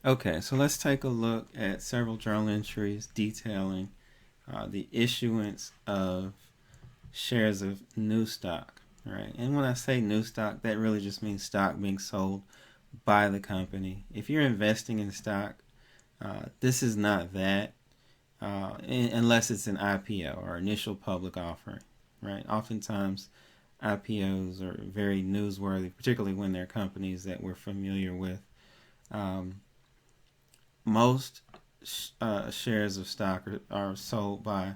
Okay, so let's take a look at several journal entries detailing the issuance of shares of new stock. Right, and when I say new stock, that really just means stock being sold by the company. If you're investing in stock, this is not that, unless it's an IPO or initial public offering. Right, oftentimes IPOs are very newsworthy, particularly when they're companies that we're familiar with. Um, Most shares of stock are sold by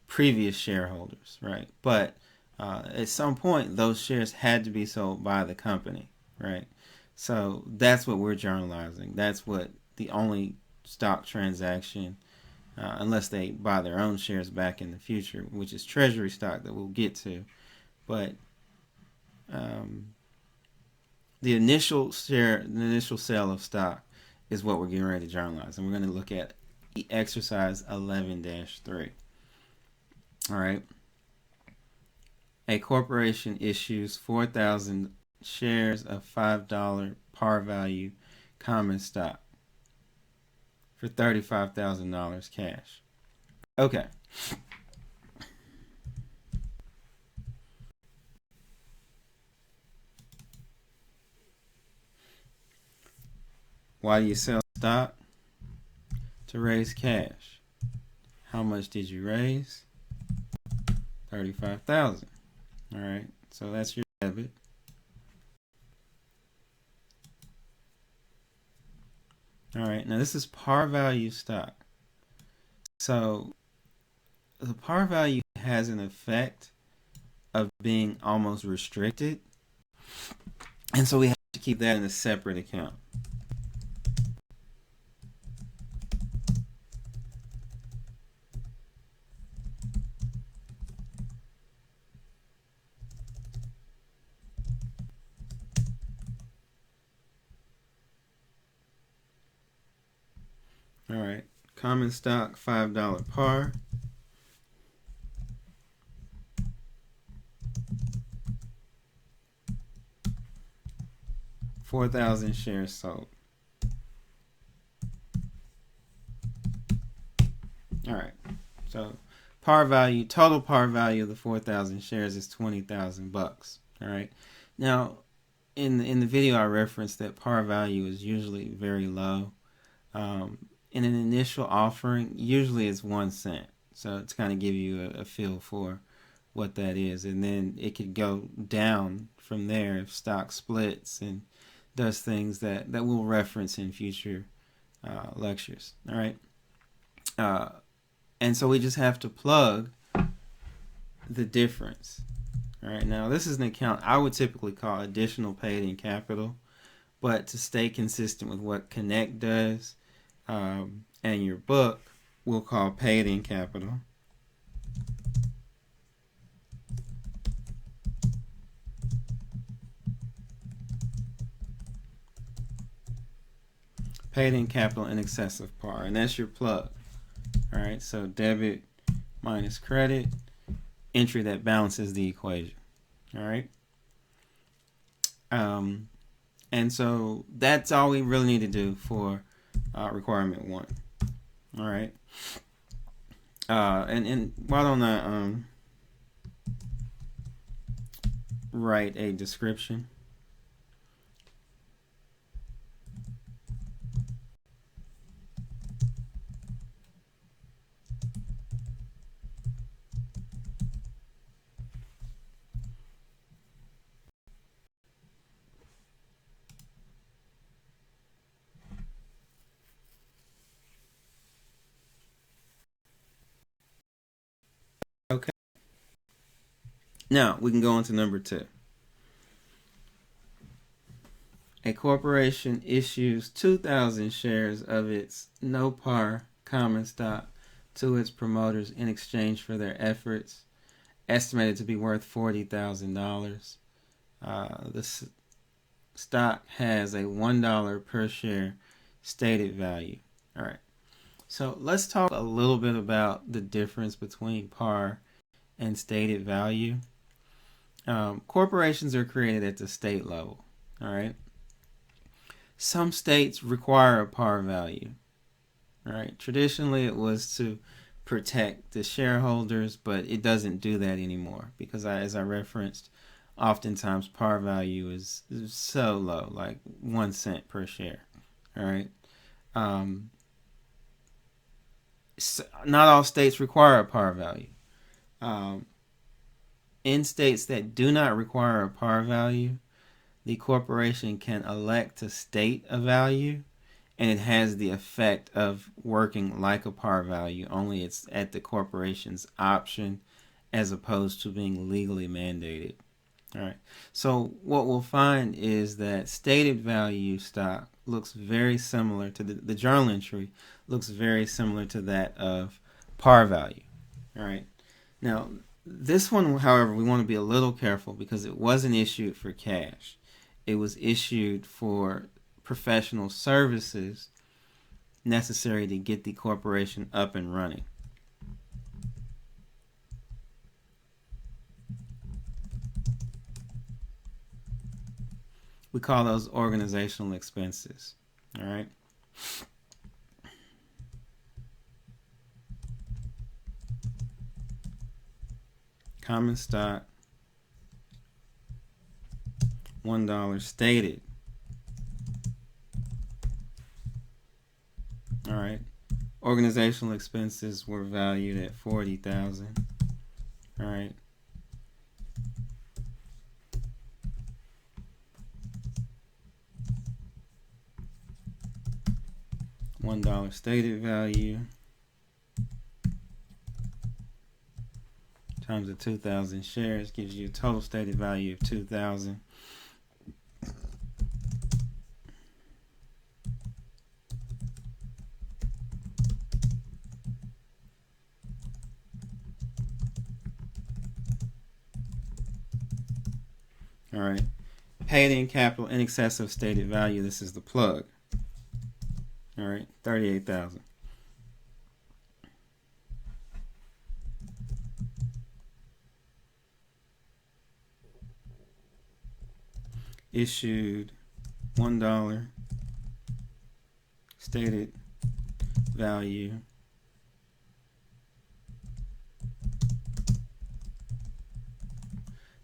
previous shareholders, right? But at some point, those shares had to be sold by the company, right? So that's what we're journalizing. That's what the only stock transaction, unless they buy their own shares back in the future, which is treasury stock that we'll get to. But um, the initial sale of stock is what we're getting ready to journalize, and we're going to look at the exercise 11-3. All right. A corporation issues 4,000 shares of $5 par value common stock for $35,000 cash. Okay. Why do you sell stock? To raise cash. How much did you raise? 35,000. All right. So that's your debit. All right. Now this is par value stock. So the par value has an effect of being almost restricted, and so we have to keep that in a separate account. All right. Common stock, $5 par. $4,000 shares sold. All right. So total par value of the 4,000 shares is $20,000. All right. Now, in the video I referenced that par value is usually very low. In an initial offering, usually it's 1 cent. So to kind of give you a feel for what that is, and then it could go down from there if stock splits and does things that we'll reference in future lectures. All right. And so we just have to plug the difference. All right. Now this is an account I would typically call additional paid-in capital, but to stay consistent with what Connect does and your book, we'll call paid-in capital. Paid-in capital in excess of par, and that's your plug. All right, so debit minus credit, entry that balances the equation. All right. And so that's all we really need to do for requirement 1. All right. And why don't I write a description? Okay. Now we can go on to number 2. A corporation issues 2,000 shares of its no par common stock to its promoters in exchange for their efforts, estimated to be worth $40,000. The stock has a $1 per share stated value. All right. So let's talk a little bit about the difference between par and stated value. Corporations are created at the state level. All right. Some states require a par value, right? Traditionally, it was to protect the shareholders, but it doesn't do that anymore because, as I referenced, oftentimes par value is so low, like 1 cent per share. All right. Not all states require a par value. In states that do not require a par value, the corporation can elect to state a value, and it has the effect of working like a par value, only it's at the corporation's option as opposed to being legally mandated. All right. So what we'll find is that stated value stock looks very similar to the journal entry looks very similar to that of par value. All right. Now, this one, however, we want to be a little careful because it wasn't issued for cash. It was issued for professional services necessary to get the corporation up and running. We call those organizational expenses. All right. Common stock, $1 stated. All right. Organizational expenses were valued at $40,000. All right. $1 stated value times the 2,000 shares gives you a total stated value of 2,000. All right. Paid in capital in excess of stated value. This is the plug. All right. 38,000. Issued $1 stated value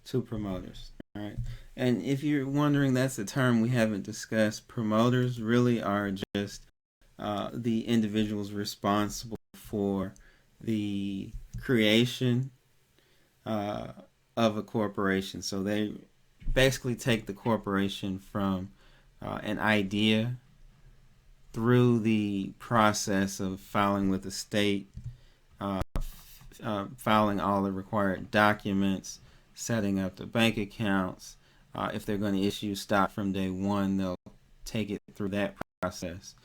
to promoters. All right. And if you're wondering, that's a term we haven't discussed. Promoters really are just the individuals responsible for the creation of a corporation. So they basically take the corporation from an idea through the process of filing with the state, filing all the required documents, setting up the bank accounts. If they're going to issue stock from day one, they'll take it through that process.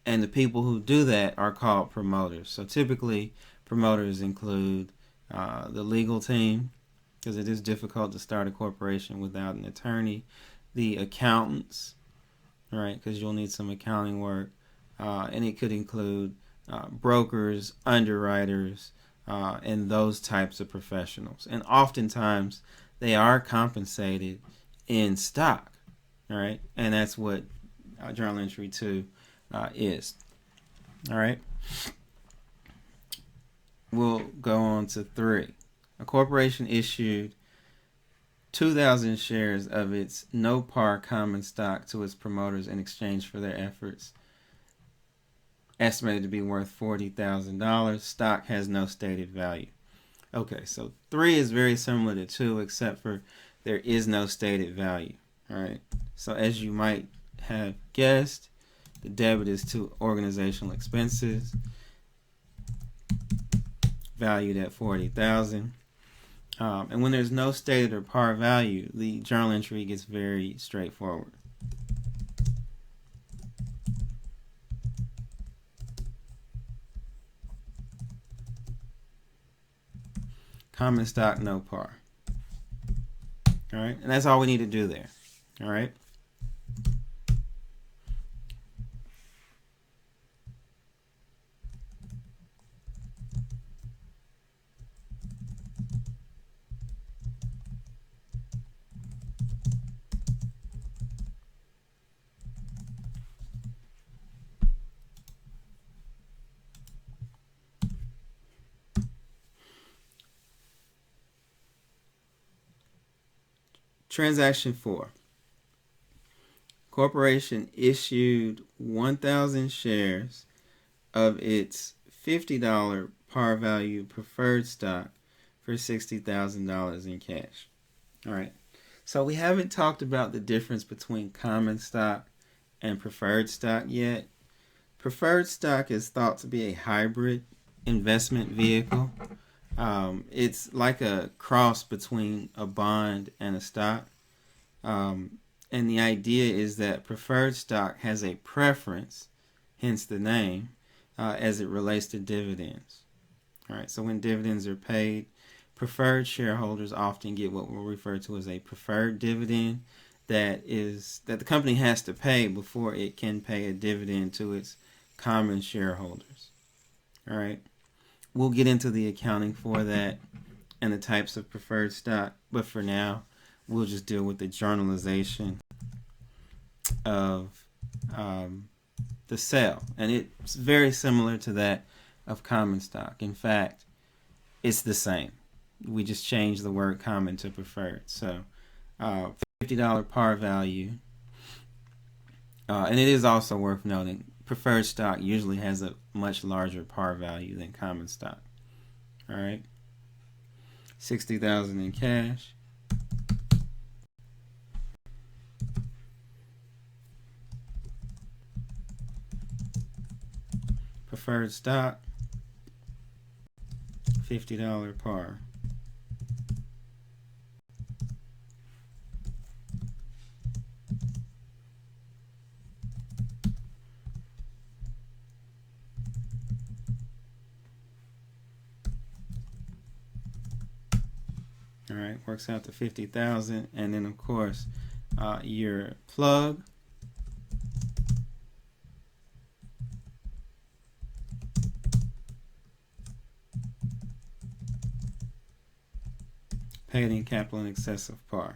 And the people who do that are called promoters. So typically, promoters include the legal team, because it is difficult to start a corporation without an attorney, the accountants, right, because you'll need some accounting work, and it could include brokers, underwriters, and those types of professionals. And oftentimes, they are compensated in stock, all right, and that's what Journal Entry 2 is. All right. We'll go on to 3. A corporation issued 2,000 shares of its no par common stock to its promoters in exchange for their efforts, estimated to be worth $40,000. Stock has no stated value. Okay, so 3 is very similar to 2, except for there is no stated value. All right. So as you might have guessed, the debit is to organizational expenses, valued at $40,000. And when there's no stated or par value, the journal entry gets very straightforward. Common stock, no par. All right, and that's all we need to do there. All right. Transaction 4. Corporation issued 1,000 shares of its $50 par value preferred stock for $60,000 in cash. All right. So we haven't talked about the difference between common stock and preferred stock yet. Preferred stock is thought to be a hybrid investment vehicle. It's like a cross between a bond and a stock. And the idea is that preferred stock has a preference, hence the name, as it relates to dividends. All right, so when dividends are paid, preferred shareholders often get what we'll refer to as a preferred dividend that the company has to pay before it can pay a dividend to its common shareholders. All right, we'll get into the accounting for that and the types of preferred stock, but for now, we'll just deal with the journalization of the sale, and it's very similar to that of common stock. In fact, it's the same. We just changed the word common to preferred. So $50 par value, and it is also worth noting, preferred stock usually has a much larger par value than common stock. All right, $60,000 in cash. Preferred stock, $50 par. All right, works out to 50,000, and then of course your plug. Paid in capital in excess of par.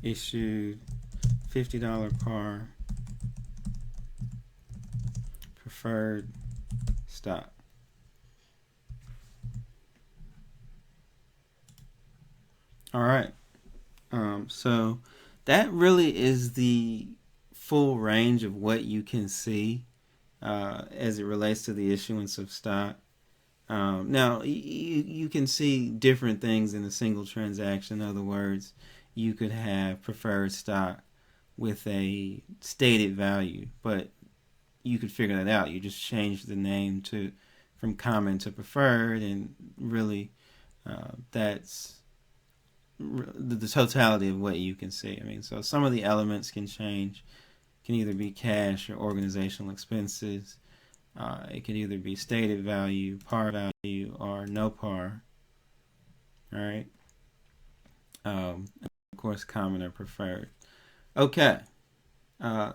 Issued $50 par preferred stock. All right. So that really is the full range of what you can see as it relates to the issuance of stock. Now, you can see different things in a single transaction. In other words, you could have preferred stock with a stated value, but you could figure that out. You just change the name from common to preferred, and really that's the totality of what you can see. I mean, so some of the elements can change. It can either be cash or organizational expenses. It can either be stated value, par value, or no par. All right. And of course, common or preferred. Okay.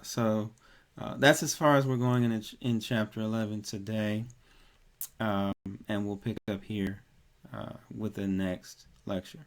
So that's as far as we're going in Chapter 11 today. And we'll pick up here with the next lecture.